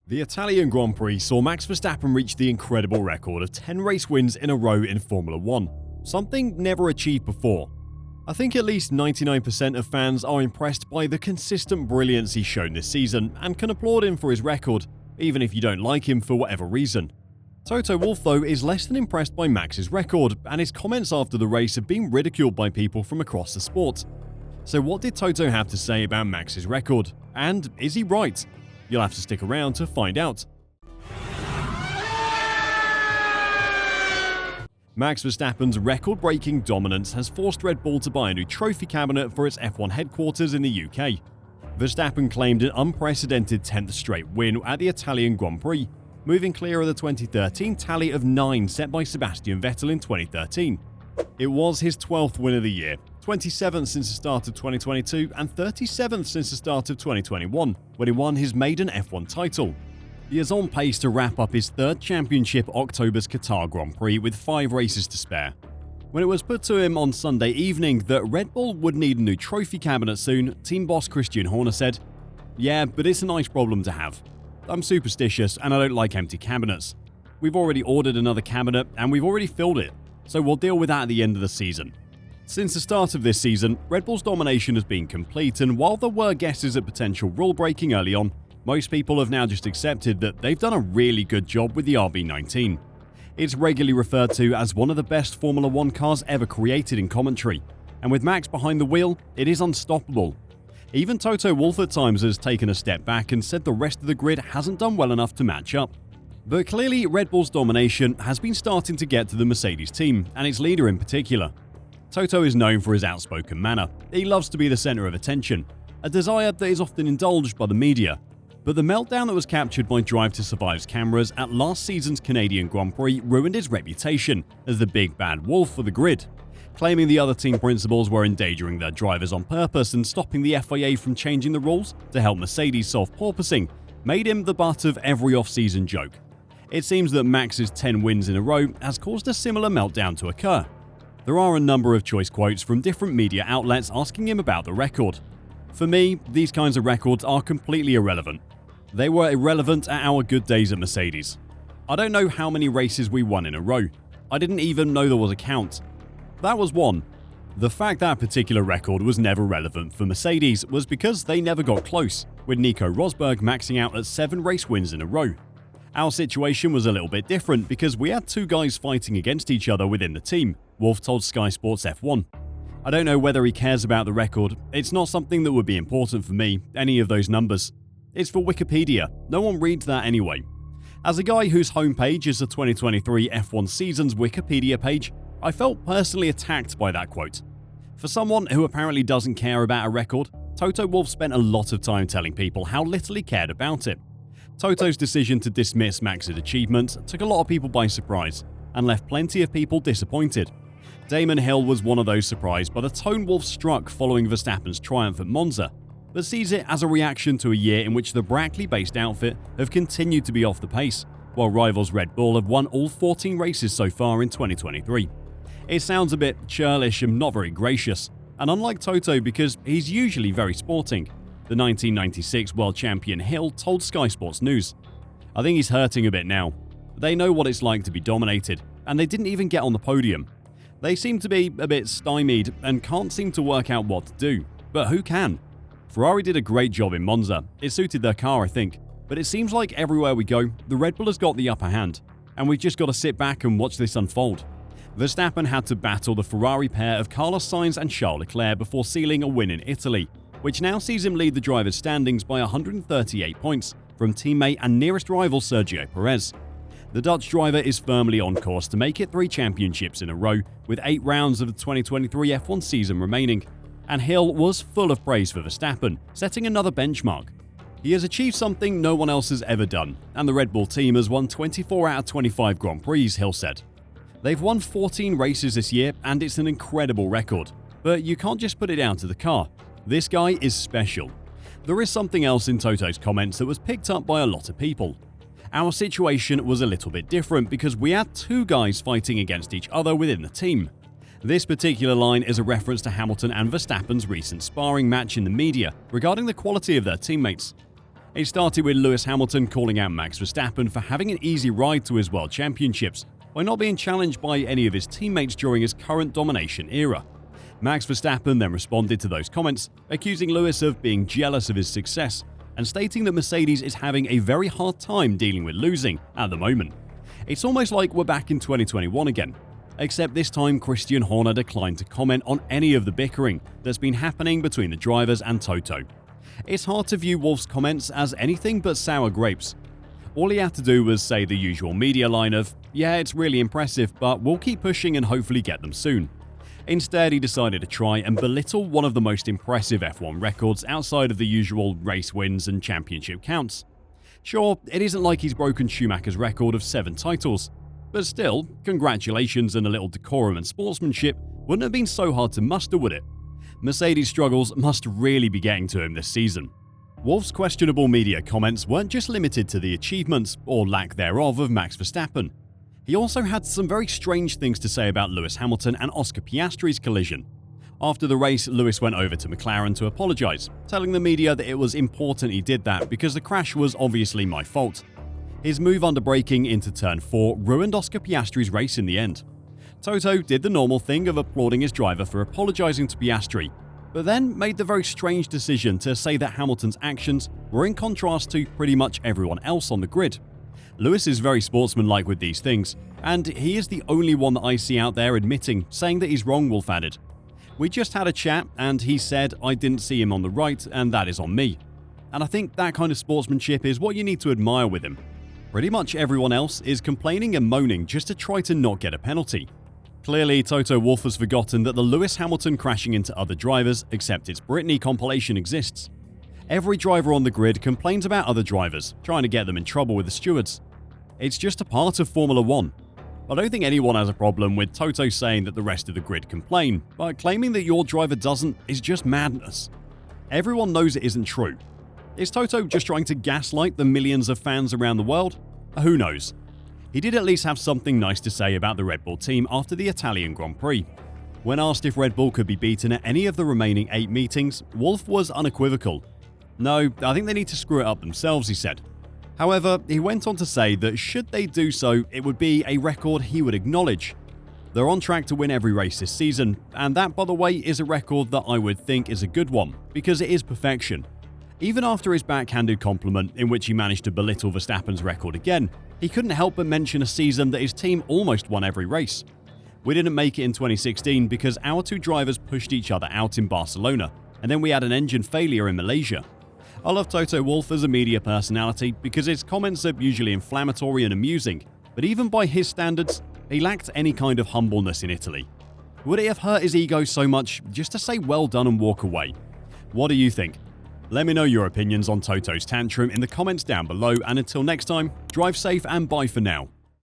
The Italian Grand Prix saw Max Verstappen reach the incredible record of 10 race wins in a row in Formula 1, something never achieved before. I think at least 99% of fans are impressed by the consistent brilliance he's shown this season and can applaud him for his record, even if you don't like him for whatever reason. Toto Wolff, though, is less than impressed by Max's record, and his comments after the race have been ridiculed by people from across the sport. So what did Toto have to say about Max's record? And is he right? You'll have to stick around to find out. Max Verstappen's record-breaking dominance has forced Red Bull to buy a new trophy cabinet for its F1 headquarters in the UK. Verstappen claimed an unprecedented 10th straight win at the Italian Grand Prix, moving clear of the 2013 tally of 9 set by Sebastian Vettel in 2013. It was his 12th win of the year, 27th since the start of 2022 and 37th since the start of 2021, when he won his maiden F1 title. He is on pace to wrap up his third championship October's Qatar Grand Prix with 5 races to spare. When it was put to him on Sunday evening that Red Bull would need a new trophy cabinet soon, team boss Christian Horner said, "Yeah, but it's a nice problem to have. I'm superstitious and I don't like empty cabinets. We've already ordered another cabinet and we've already filled it, so we'll deal with that at the end of the season." Since the start of this season, Red Bull's domination has been complete, and while there were guesses at potential rule breaking early on, most people have now just accepted that they've done a really good job with the RB19. It's regularly referred to as one of the best Formula 1 cars ever created in commentary, and with Max behind the wheel, it is unstoppable. Even Toto Wolff at times has taken a step back and said the rest of the grid hasn't done well enough to match up. But clearly, Red Bull's domination has been starting to get to the Mercedes team, and its leader in particular. Toto is known for his outspoken manner. He loves to be the center of attention, a desire that is often indulged by the media. But the meltdown that was captured by Drive to Survive's cameras at last season's Canadian Grand Prix ruined his reputation as the big bad wolf for the grid. Claiming the other team principals were endangering their drivers on purpose and stopping the FIA from changing the rules to help Mercedes solve porpoising made him the butt of every off-season joke. It seems that Max's 10 wins in a row has caused a similar meltdown to occur. There are a number of choice quotes from different media outlets asking him about the record. For me, these kinds of records are completely irrelevant. They were irrelevant at our good days at Mercedes. I don't know how many races we won in a row. I didn't even know there was a count. That was one. The fact that particular record was never relevant for Mercedes was because they never got close, with Nico Rosberg maxing out at 7 race wins in a row. Our situation was a little bit different because we had 2 guys fighting against each other within the team, Wolff told Sky Sports F1. "I don't know whether he cares about the record. It's not something that would be important for me, any of those numbers. It's for Wikipedia. No one reads that anyway." As a guy whose homepage is the 2023 F1 season's Wikipedia page, I felt personally attacked by that quote. For someone who apparently doesn't care about a record, Toto Wolff spent a lot of time telling people how little he cared about it. Toto's decision to dismiss Max's achievements took a lot of people by surprise and left plenty of people disappointed. Damon Hill was one of those surprised by the tone Wolff struck following Verstappen's triumph at Monza, but sees it as a reaction to a year in which the Brackley-based outfit have continued to be off the pace, while rivals Red Bull have won all 14 races so far in 2023. It sounds a bit churlish and not very gracious, and unlike Toto because he's usually very sporting, the 1996 world champion Hill told Sky Sports News. "I think he's hurting a bit now. They know what it's like to be dominated, and they didn't even get on the podium. They seem to be a bit stymied and can't seem to work out what to do. But who can? Ferrari did a great job in Monza. It suited their car, I think. But it seems like everywhere we go, the Red Bull has got the upper hand, and we've just got to sit back and watch this unfold." Verstappen had to battle the Ferrari pair of Carlos Sainz and Charles Leclerc before sealing a win in Italy, which now sees him lead the drivers' standings by 138 points from teammate and nearest rival Sergio Perez. The Dutch driver is firmly on course to make it 3 championships in a row, with 8 rounds of the 2023 F1 season remaining. And Hill was full of praise for Verstappen, setting another benchmark. He has achieved something no one else has ever done, and the Red Bull team has won 24 out of 25 Grand Prix, Hill said. They've won 14 races this year, and it's an incredible record. But you can't just put it down to the car. This guy is special. There is something else in Toto's comments that was picked up by a lot of people. Our situation was a little bit different because we had 2 guys fighting against each other within the team. This particular line is a reference to Hamilton and Verstappen's recent sparring match in the media regarding the quality of their teammates. It started with Lewis Hamilton calling out Max Verstappen for having an easy ride to his World Championships by not being challenged by any of his teammates during his current domination era. Max Verstappen then responded to those comments, accusing Lewis of being jealous of his success and stating that Mercedes is having a very hard time dealing with losing at the moment. It's almost like we're back in 2021 again, except this time Christian Horner declined to comment on any of the bickering that's been happening between the drivers and Toto. It's hard to view Wolff's comments as anything but sour grapes. All he had to do was say the usual media line of, "Yeah, it's really impressive, but we'll keep pushing and hopefully get them soon." Instead, he decided to try and belittle one of the most impressive F1 records outside of the usual race wins and championship counts. Sure, it isn't like he's broken Schumacher's record of 7 titles, but still, congratulations and a little decorum and sportsmanship wouldn't have been so hard to muster, would it? Mercedes' struggles must really be getting to him this season. Wolff's questionable media comments weren't just limited to the achievements, or lack thereof, of Max Verstappen. He also had some very strange things to say about Lewis Hamilton and Oscar Piastri's collision. After the race, Lewis went over to McLaren to apologise, telling the media that it was important he did that because the crash was obviously my fault. His move under braking into turn 4 ruined Oscar Piastri's race in the end. Toto did the normal thing of applauding his driver for apologising to Piastri, but then made the very strange decision to say that Hamilton's actions were in contrast to pretty much everyone else on the grid. Lewis is very sportsmanlike with these things, and he is the only one that I see out there admitting, saying that he's wrong, Wolff added. "We just had a chat and he said I didn't see him on the right and that is on me." And I think that kind of sportsmanship is what you need to admire with him. Pretty much everyone else is complaining and moaning just to try to not get a penalty. Clearly, Toto Wolff has forgotten that the Lewis Hamilton crashing into other drivers, except it's Britney compilation exists. Every driver on the grid complains about other drivers, trying to get them in trouble with the stewards. It's just a part of Formula 1. I don't think anyone has a problem with Toto saying that the rest of the grid complain, but claiming that your driver doesn't is just madness. Everyone knows it isn't true. Is Toto just trying to gaslight the millions of fans around the world? Who knows? He did at least have something nice to say about the Red Bull team after the Italian Grand Prix. When asked if Red Bull could be beaten at any of the remaining 8 meetings, Wolff was unequivocal. "No, I think they need to screw it up themselves," he said. However, he went on to say that should they do so, it would be a record he would acknowledge. They're on track to win every race this season, and that, by the way, is a record that I would think is a good one, because it is perfection. Even after his backhanded compliment, in which he managed to belittle Verstappen's record again, he couldn't help but mention a season that his team almost won every race. "We didn't make it in 2016 because our 2 drivers pushed each other out in Barcelona, and then we had an engine failure in Malaysia." I love Toto Wolff as a media personality because his comments are usually inflammatory and amusing, but even by his standards, he lacked any kind of humbleness in Italy. Would it have hurt his ego so much just to say well done and walk away? What do you think? Let me know your opinions on Toto's tantrum in the comments down below, and until next time, drive safe and bye for now.